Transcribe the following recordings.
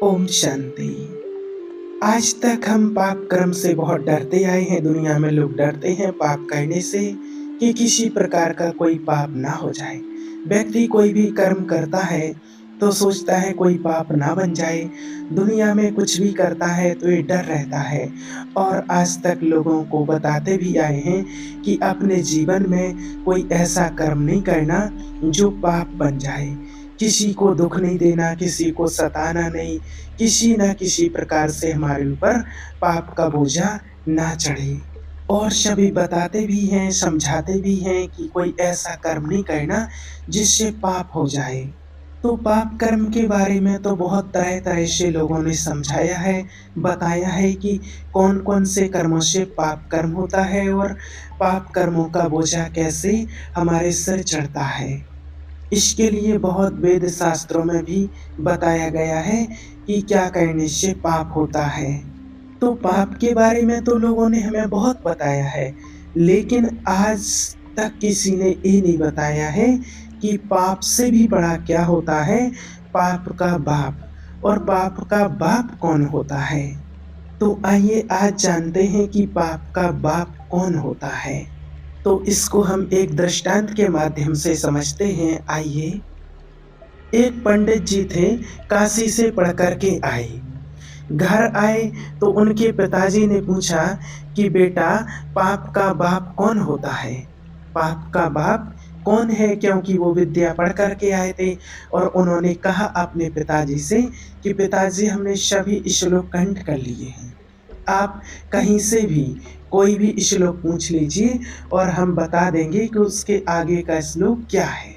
ओम शांति। आज तक हम पाप कर्म से बहुत डरते आए हैं। दुनिया में लोग डरते हैं पाप करने से कि किसी प्रकार का कोई पाप ना हो जाए। व्यक्ति कोई भी कर्म करता है तो सोचता है कोई पाप ना बन जाए। दुनिया में कुछ भी करता है तो ये डर रहता है और आज तक लोगों को बताते भी आए हैं कि अपने जीवन में कोई ऐसा कर्म नहीं करना जो पाप बन जाए। किसी को दुःख नहीं देना, किसी को सताना नहीं, किसी न किसी प्रकार से हमारे ऊपर पाप का बोझा ना चढ़े। और सभी बताते भी हैं, समझाते भी हैं कि कोई ऐसा कर्म नहीं करना जिससे पाप हो जाए। तो पाप कर्म के बारे में तो बहुत तरह-तरह से लोगों ने समझाया है, बताया है कि कौन-कौन से कर्मों से पाप कर्म होता है और पाप कर्मों का बोझा कैसे हमारे सिर चढ़ता है। इसके लिए बहुत वेद शास्त्रों में भी बताया गया है कि क्या करने से पाप होता है। तो पाप के बारे में तो लोगों ने हमें बहुत बताया है, लेकिन आज तक किसी ने ये नहीं बताया है कि पाप से भी बड़ा क्या होता है, पाप का बाप। और पाप का बाप कौन होता है? तो आइए आज जानते हैं कि पाप का बाप कौन होता है। तो इसको हम एक दृष्टांत के माध्यम से समझते हैं। आइए, एक पंडित जी थे, काशी से पढ़ कर के आए। घर आए तो उनके पिताजी ने पूछा कि बेटा, पाप का बाप कौन होता है? पाप का बाप कौन है? क्योंकि वो विद्या पढ़ कर के आए थे और उन्होंने कहा अपने पिताजी से कि पिताजी, हमने सभी श्लोक कंठ कर लिए हैं। आप कहीं से भी कोई भी श्लोक पूछ लीजिए और हम बता देंगे कि उसके आगे का श्लोक क्या है।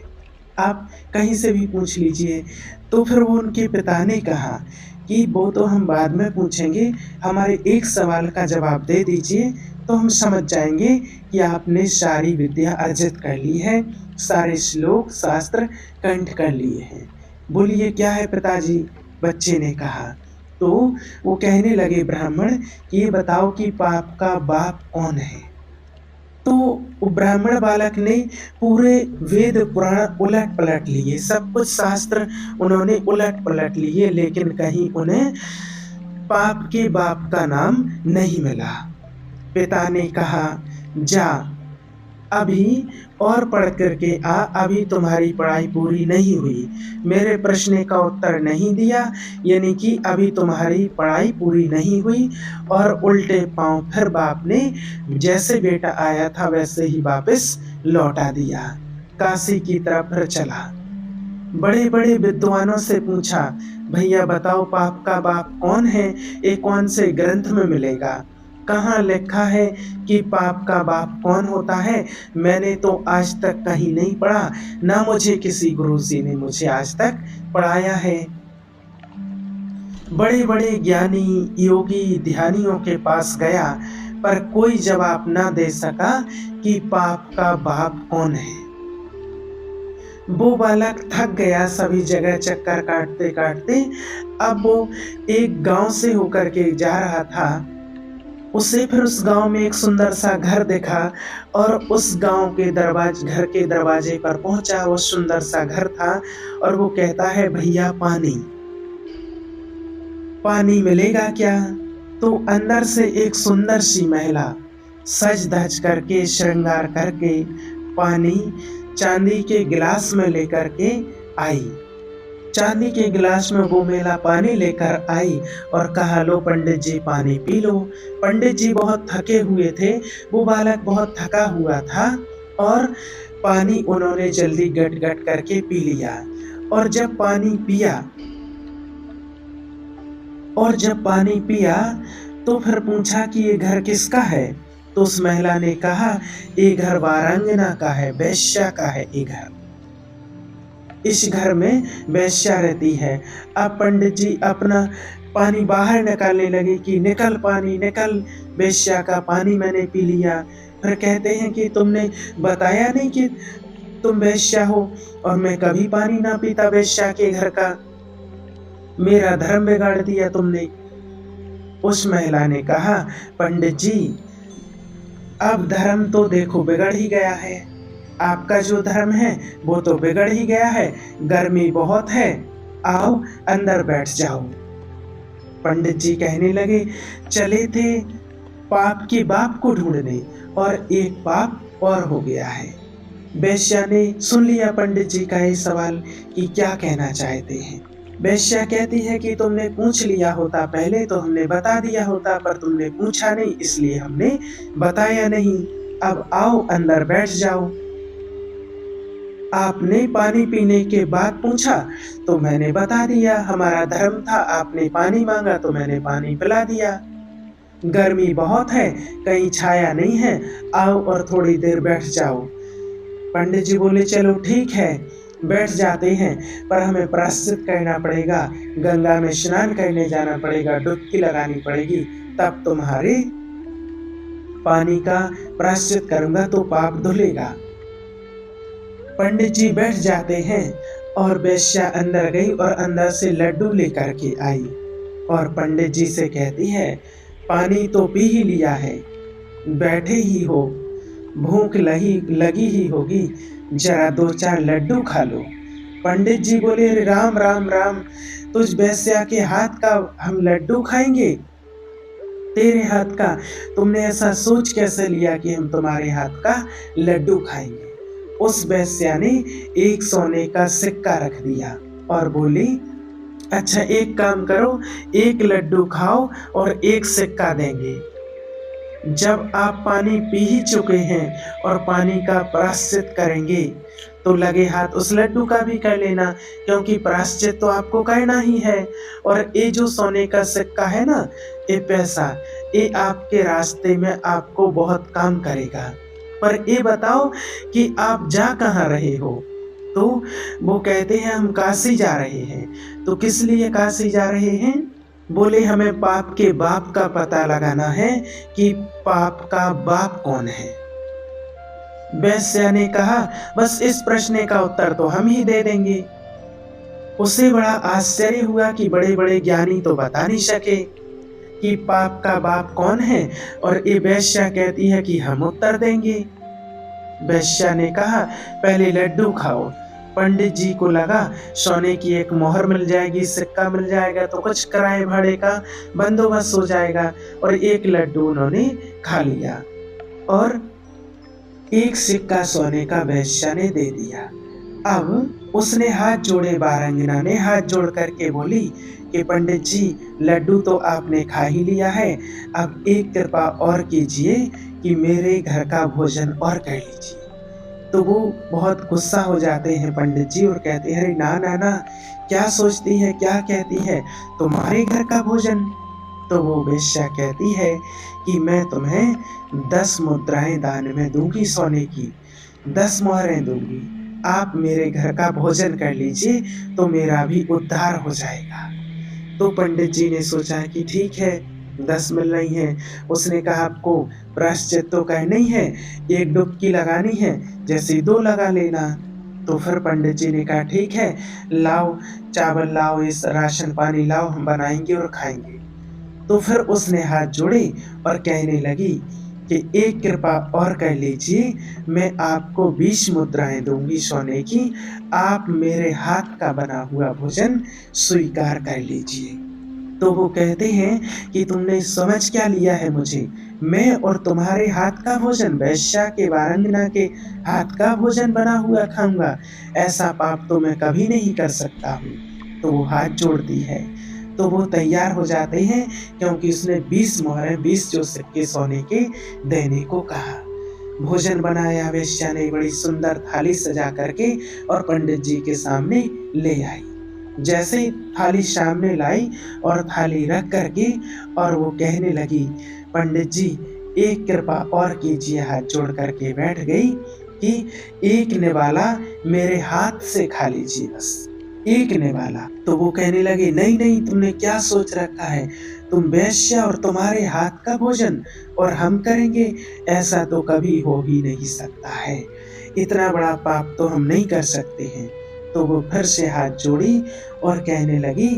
आप कहीं से भी पूछ लीजिए। तो फिर वो उनके पिता ने कहा कि वो तो हम बाद में पूछेंगे, हमारे एक सवाल का जवाब दे दीजिए तो हम समझ जाएँगे कि आपने सारी विद्या अर्जित कर ली है, सारे श्लोक शास्त्र कंठ कर लिए हैं। बोलिए क्या है पिताजी? बच्चे ने कहा। तो वो कहने लगे ब्राह्मण कि ये बताओ कि पाप का बाप कौन है? तो वो ब्राह्मण बालक ने पूरे वेद पुराण उलट-पलट लिए, सब कुछ शास्त्र उन्होंने उलट-पलट लिए, लेकिन कहीं उन्हें पाप के बाप का नाम नहीं मिला। पिता ने कहा, जा अभी और पढ़ कर के आ, अभी तुम्हारी पढ़ाई पूरी नहीं हुई। मेरे प्रश्न का उत्तर नहीं दिया, यानी कि अभी तुम्हारी पढ़ाई पूरी नहीं हुई। और उल्टे पाँव फिर बाप ने जैसे बेटा आया था वैसे ही वापस लौटा दिया। काशी की तरफ फिर चला। बड़े-बड़े विद्वानों से पूछा, भैया बताओ पाप का बाप कौन है? ये कौन से ग्रंथ में मिलेगा? कहाँ लिखा है कि पाप का बाप कौन होता है? मैंने तो आज तक कहीं नहीं पढ़ा, ना मुझे किसी गुरुजी ने मुझे आज तक पढ़ाया है। बड़े-बड़े ज्ञानी, योगी, ध्यानियों के पास गया, पर कोई जवाब ना दे सका कि पाप का बाप कौन है। वो बालक थक गया सभी जगह चक्कर काटते-काटते। अब वो एक गाँव से होकर के जा रहा था। उसे फिर उस गाँव में एक सुंदर सा घर दिखा और उस गाँव के घर के दरवाजे पर पहुँचा। वो सुंदर सा घर था और वो कहता है, भैया पानी, पानी मिलेगा क्या? तो अंदर से एक सुंदर सी महिला सज-धज करके, श्रृंगार करके पानी चांदी के गिलास में लेकर के आई। चांदी के गिलास में वो महिला पानी लेकर आई और कहा, लो पंडित जी पानी पी लो। पंडित जी बहुत थके हुए थे, वो बालक बहुत थका हुआ था और पानी उन्होंने जल्दी गट-गट करके पी लिया। और जब पानी पिया तो फिर पूछा कि ये घर किसका है? तो उस महिला ने कहा, ये घर वारांगना का है, वेश्या का है ये घर। इस घर में वेश्या रहती है। अब पंडित जी अपना पानी बाहर निकालने लगे कि निकल पानी निकल, वेश्या का पानी मैंने पी लिया। फिर कहते हैं कि तुमने बताया नहीं कि तुम वेश्या हो और मैं कभी पानी ना पीता वेश्या के घर का, मेरा धर्म बिगाड़ दिया तुमने। उस महिला ने कहा, पंडित जी अब धर्म तो देखो बिगड़ ही गया है। आपका जो धर्म है वो तो बिगड़ ही गया है। गर्मी बहुत है, आओ अंदर बैठ जाओ। पंडित जी कहने लगे, चले थे पाप के बाप को ढूंढने और एक पाप और हो गया है। वेश्या ने सुन लिया पंडित जी का ये सवाल कि क्या कहना चाहते हैं। वेश्या कहती है कि तुमने पूछ लिया होता पहले तो हमने बता दिया होता, पर तुमने पूछा नहीं इसलिए हमने बताया नहीं। अब आओ अंदर बैठ जाओ। आपने पानी पीने के बाद पूछा तो मैंने बता दिया, हमारा धर्म था। आपने पानी मांगा तो मैंने पानी पिला दिया। गर्मी बहुत है, कहीं छाया नहीं है, आओ और थोड़ी देर बैठ जाओ। पंडित जी बोले, चलो ठीक है बैठ जाते हैं, पर हमें प्रायश्चित करना पड़ेगा, गंगा में स्नान करने जाना पड़ेगा, डुबकी लगानी पड़ेगी, तब तुम्हारे पानी का प्रायश्चित करूंगा तो पाप धुलेगा। पंडित जी बैठ जाते हैं और वेश्या अंदर गई और अंदर से लड्डू लेकर के आई और पंडित जी से कहती है, पानी तो पी ही लिया है, बैठे ही हो, भूख लगी ही होगी, जरा 2-4 लड्डू खा लो। पंडित जी बोले, राम राम राम, तुझ वेश्या के हाथ का हम लड्डू खाएंगे? तेरे हाथ का? तुमने ऐसा सोच कैसे लिया कि हम तुम्हारे हाथ का लड्डू खाएंगे? उस वेश्या ने एक सोने का सिक्का रख दिया और बोली, अच्छा एक काम करो, एक लड्डू खाओ और एक सिक्का देंगे। जब आप पानी पी ही चुके हैं और पानी का प्रायश्चित करेंगे तो लगे हाथ उस लड्डू का भी कर लेना, क्योंकि प्रायश्चित तो आपको करना ही है। और ये जो सोने का सिक्का है ना, ये पैसा, ये आपके रास्ते में आपको बहुत काम करेगा। पर ये बताओ कि आप जा कहाँ रहे हो? तो वो कहते हैं, हम काशी जा रहे हैं। तो किस लिए काशी जा रहे हैं? बोले, हमें पाप के बाप का पता लगाना है कि पाप का बाप कौन है। वेश्या ने कहा, बस इस प्रश्न का उत्तर तो हम ही दे देंगे। उसे बड़ा आश्चर्य हुआ कि बड़े बड़े ज्ञानी तो बता नहीं सके कि पाप का बाप कौन है, और ये वेश्या कहती है कि हम उत्तर देंगे। वेश्या ने कहा, पहले लड्डू खाओ। पंडित जी को लगा सोने की एक मोहर मिल जाएगी, सिक्का मिल जाएगा तो कुछ किराए भाड़े का बंदोबस्त हो जाएगा, और एक लड्डू उन्होंने खा लिया और एक सिक्का सोने का वेश्या ने दे दिया। अब उसने हाथ जोड़े, बारंगिना ने हाथ जोड़ करके बोली कि पंडित जी, लड्डू तो आपने खा ही लिया है, अब एक कृपा और कीजिए कि मेरे घर का भोजन और कर लीजिए। तो वो बहुत गुस्सा हो जाते हैं पंडित जी और कहते हैं, अरे ना ना ना, क्या सोचती है, क्या कहती है, तुम्हारे घर का भोजन? तो वो वेश्या कहती है कि मैं तुम्हें 10 मुद्राएं दान में दूंगी, सोने की 10 मोहरें दूंगी, आप मेरे घर का भोजन कर लीजिए तो मेरा भी उद्धार हो जाएगा। तो पंडित जी ने सोचा कि ठीक है, 10 मिल रही हैं। उसने कहा, आपको प्रायश्चित तो करना ही है, एक डुबकी लगानी है, जैसे 2 लगा लेना। तो फिर पंडित जी ने कहा, ठीक है, लाओ चावल, लाओ इस राशन पानी लाओ, हम बनाएंगे और खाएंगे। तो फिर उसने हाथ जोड़े और कहने लगी कि एक कृपा और कर लीजिए, मैं आपको 20 मुद्राएं दूंगी सोने की, आप मेरे हाथ का बना हुआ भोजन स्वीकार कर लीजिए। तो वो कहते हैं कि तुमने समझ क्या लिया है मुझे, मैं और तुम्हारे हाथ का भोजन, वेश्या के, वारंगना के हाथ का भोजन बना हुआ खाऊंगा? ऐसा पाप तो मैं कभी नहीं कर सकता हूँ। तो वो हाथ जोड़ती है, तो वो तैयार हो जाते हैं, क्योंकि उसने 20 मोहरें, 20 जो सिक्के सोने के देने को कहा। भोजन बनाया, वेश्या ने बड़ी सुंदर थाली सजा करके और पंडित जी के सामने ले आई। जैसे ही थाली सामने लाई और थाली रख करके और वो कहने लगी, पंडित जी एक कृपा और कीजिए, हाथ जोड़ करके बैठ गई कि एक निवाला मेरे हाथ से खा लीजिए, बस एक निवाला। तो वो कहने लगे, नहीं नहीं, तुमने क्या सोच रखा है, तुम वेश्या और तुम्हारे हाथ का भोजन और हम करेंगे, ऐसा तो कभी हो ही नहीं सकता है, इतना बड़ा पाप तो हम नहीं कर सकते हैं। तो वो फिर से हाथ जोड़ी और कहने लगी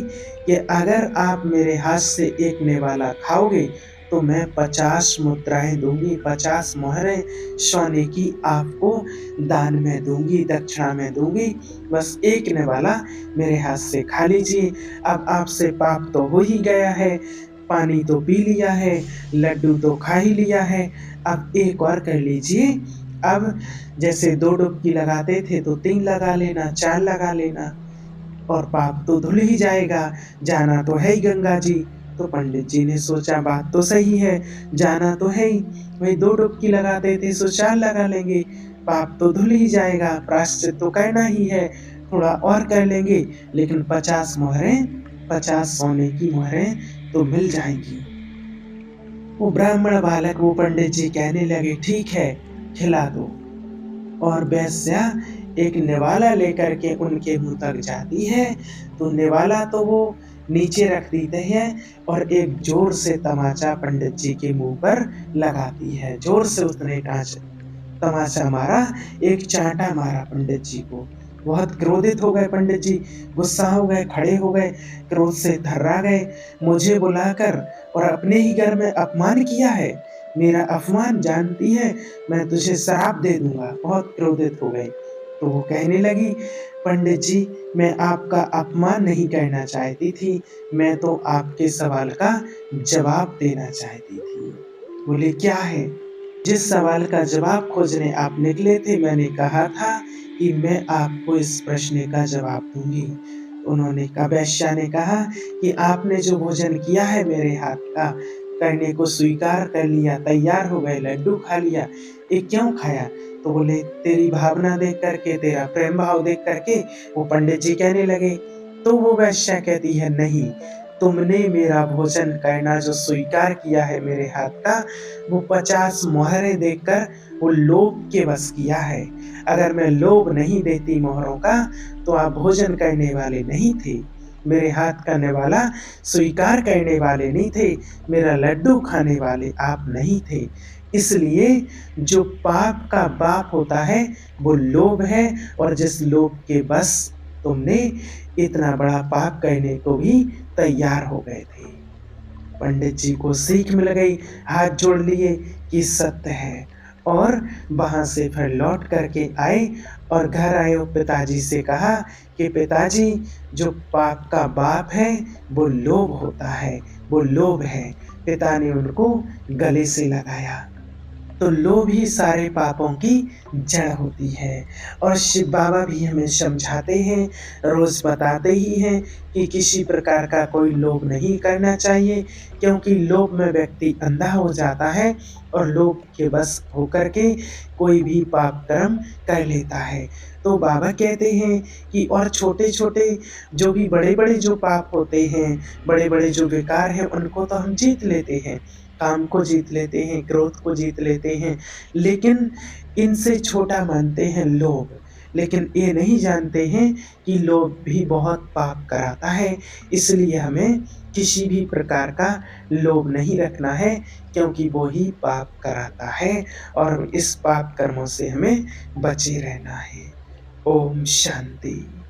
कि अगर आप मेरे हाथ से एक निवाला खाओगे तो मैं 50 मुद्राएँ दूँगी, 50 मोहरें सोने की आपको दान में दूँगी, दक्षिणा में दूँगी। बस एक निवाला मेरे हाथ से खा लीजिए। अब आपसे पाप तो हो ही गया है, पानी तो पी लिया है, लड्डू तो खा ही लिया है, अब एक और कर लीजिए। अब जैसे 2 डुबकी लगाते थे तो 3 लगा लेना, 4 लगा लेना और पाप तो धुल ही जाएगा, जाना तो है ही गंगा जी। तो पंडित जी ने सोचा बात तो सही है, जाना तो है ही, वही 2 डुबकी लगाते थे सो 4 लगा लेंगे, पाप तो धुल ही जाएगा, प्रायश्चित तो करना ही है, थोड़ा और कर लेंगे, लेकिन 50 मोहरें, 50 सोने की मोहरें तो मिल जाएँगी। वो ब्राह्मण बालक वो पंडित जी कहने लगे ठीक है, खिला दो। और वेश्या एक निवाला लेकर के उनके मुँह तक जाती है, तो निवाला तो वो नीचे रख देते हैं और एक ज़ोर से तमाचा पंडित जी के मुँह पर लगाती है। ज़ोर से उसने तमाचा मारा, एक चाँटा मारा पंडित जी को। बहुत क्रोधित हो गए पंडित जी, गुस्सा हो गए, खड़े हो गए, क्रोध से थर्रा गए। मुझे बुलाकर और अपने ही घर में अपमान किया है, मेरा अपमान जानती है, मैं तुझे श्राप दे दूँगा। बहुत क्रोधित हो गए। तो वो कहने लगी, पंडित जी मैं आपका अपमान नहीं करना चाहती थी, मैं तो आपके सवाल का जवाब देना चाहती थी। बोले क्या है? जिस सवाल का जवाब खोजने आप निकले थे मैंने कहा था कि मैं आपको इस प्रश्न का जवाब दूँगी। उन्होंने कहा वेश्या ने कहा कि आपने जो भोजन किया है मेरे हाथ का, करने को स्वीकार कर लिया, तैयार हो गए, लड्डू खा लिया, ये क्यों खाया? तो बोले तेरी भावना देख कर के, तेरा प्रेम भाव देख कर के। वो पंडित जी कहने लगे, तो वो वेश्या कहती है नहीं, तुमने मेरा भोजन करना जो स्वीकार किया है मेरे हाथ का, वो 50 मोहरें देकर वो लोभ के बस किया है। अगर मैं लोभ नहीं देती मोहरों का, तो आप भोजन करने वाले नहीं थे। मेरे हाथ का निवाला स्वीकार करने वाले नहीं थे, मेरा लड्डू खाने वाले आप नहीं थे। इसलिए जो पाप का बाप होता है, वो लोभ है और जिस लोभ के बस तुमने इतना बड़ा पाप करने को भी तैयार हो गए थे। पंडित जी को सीख मिल गई, हाथ जोड़ लिए कि सत्य है और वहाँ से फिर लौट कर के आए और घर आए और पिताजी से कहा कि पिताजी जो पाप का बाप है वो लोभ होता है, वो लोभ है। पिता ने उनको गले से लगाया। तो लोभ ही सारे पापों की जड़ होती है और शिव बाबा भी हमें समझाते हैं, रोज़ बताते ही हैं कि किसी प्रकार का कोई लोभ नहीं करना चाहिए क्योंकि लोभ में व्यक्ति अंधा हो जाता है और लोभ के बस होकर के कोई भी पाप कर्म कर लेता है। तो बाबा कहते हैं कि और छोटे-छोटे जो भी बड़े-बड़े जो पाप होते हैं, बड़े-बड़े जो विकार हैं उनको तो हम जीत लेते हैं। काम को जीत लेते हैं, क्रोध को जीत लेते हैं, लेकिन इनसे छोटा मानते हैं लोभ। लेकिन ये नहीं जानते हैं कि लोभ भी बहुत पाप कराता है, इसलिए हमें किसी भी प्रकार का लोभ नहीं रखना है क्योंकि वो ही पाप कराता है और इस पाप कर्मों से हमें बचे रहना है। ओम शांति।